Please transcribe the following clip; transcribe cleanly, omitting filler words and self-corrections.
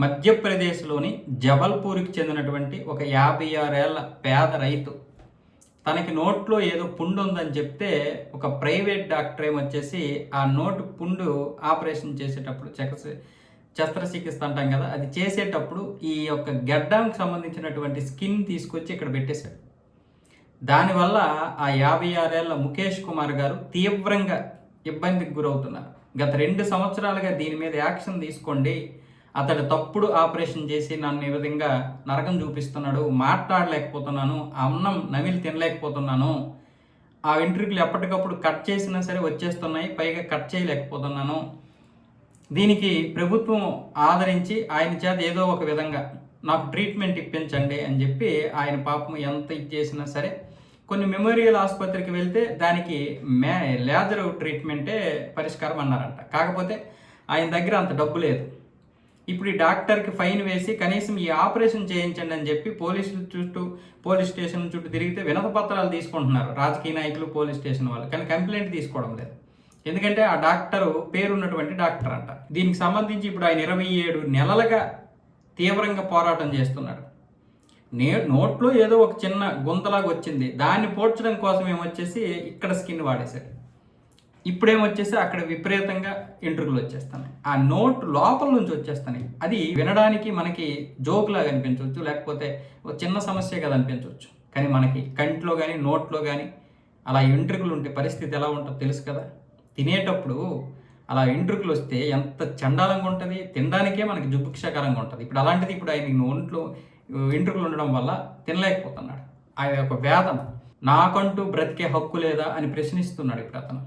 మధ్యప్రదేశ్లోని జబల్పూర్కి చెందినటువంటి ఒక 56 ఏళ్ల పేద రైతు తనకి నోట్లో ఏదో పుండు ఉందని చెప్తే ఒక ప్రైవేట్ డాక్టర్ ఏమొచ్చేసి ఆ నోటు పుండు ఆపరేషన్ చేసేటప్పుడు శస్త్రచికిత్స అంటాం కదా, అది చేసేటప్పుడు ఈ యొక్క గడ్డానికి సంబంధించినటువంటి స్కిన్ తీసుకొచ్చి ఇక్కడ పెట్టేశాడు. దానివల్ల ఆ 56 ఏళ్ల ముఖేష్ కుమార్ గారు తీవ్రంగా ఇబ్బందికి గురవుతున్నారు. గత 2 సంవత్సరాలుగా దీని మీద యాక్షన్ తీసుకోండి, అతడు తప్పుడు ఆపరేషన్ చేసి నన్ను ఈ విధంగా నరకం చూపిస్తున్నాడు, మాట్లాడలేకపోతున్నాను, అన్నం నమిలి తినలేకపోతున్నాను, ఆ వెంట్రుకలు ఎప్పటికప్పుడు కట్ చేసినా సరే వచ్చేస్తున్నాయి, పైగా కట్ చేయలేకపోతున్నాను, దీనికి ప్రభుత్వం ఆదరించి ఆయన చేత ఏదో ఒక విధంగా నాకు ట్రీట్మెంట్ ఇప్పించండి అని చెప్పి ఆయన పాపం ఎంత ఇచ్చేసినా సరే కొన్ని మెమోరియల్ ఆసుపత్రికి వెళ్తే దానికి లేజర్ ట్రీట్మెంటే పరిష్కారం అన్నారంట. కాకపోతే ఆయన దగ్గర అంత డబ్బు లేదు. ఇప్పుడు ఈ డాక్టర్కి ఫైన్ వేసి కనీసం ఈ ఆపరేషన్ చేయించండి అని చెప్పి పోలీస్ స్టేషన్ చుట్టూ తిరిగితే వినతి పత్రాలు తీసుకుంటున్నారు రాజకీయ నాయకులు, పోలీస్ స్టేషన్ వాళ్ళు, కానీ కంప్లైంట్ తీసుకోవడం లేదు. ఎందుకంటే ఆ డాక్టరు పేరున్నటువంటి డాక్టర్ అంట. దీనికి సంబంధించి ఇప్పుడు ఆయన 27 నెలలుగా తీవ్రంగా పోరాటం చేస్తున్నాడు. నోట్లో ఏదో ఒక చిన్న గుంతలాగా వచ్చింది, దాన్ని పోడ్చడం కోసం ఏమొచ్చేసి ఇక్కడ స్కిన్ వాడేశారు. ఇప్పుడేమొచ్చేసి అక్కడ విపరీతంగా ఎంట్రుకలు వచ్చేస్తున్నాయి, ఆ నోట్ లోపల నుంచి వచ్చేస్తున్నాయి. అది వినడానికి మనకి జోక్లాగా అనిపించవచ్చు, లేకపోతే ఒక చిన్న సమస్య కదా అనిపించవచ్చు, కానీ మనకి కంట్లో కానీ నోట్లో కానీ అలా ఎంట్రుకలు ఉంటే పరిస్థితి ఎలా ఉంటుందో తెలుసు కదా. తినేటప్పుడు అలా ఎంట్రుకలు వస్తే ఎంత చండాలంగా ఉంటుంది, తినడానికే మనకి జుభుక్షకరంగా ఉంటుంది. ఇప్పుడు అలాంటిది ఇప్పుడు ఆయన నోట్లో ఎంట్రుకలు ఉండడం వల్ల తినలేకపోతున్నాడు. ఆయన ఒక వేదన, నాకంటూ బ్రతికే హక్కు లేదా అని ప్రశ్నిస్తున్నాడు ఇప్పుడు అతను.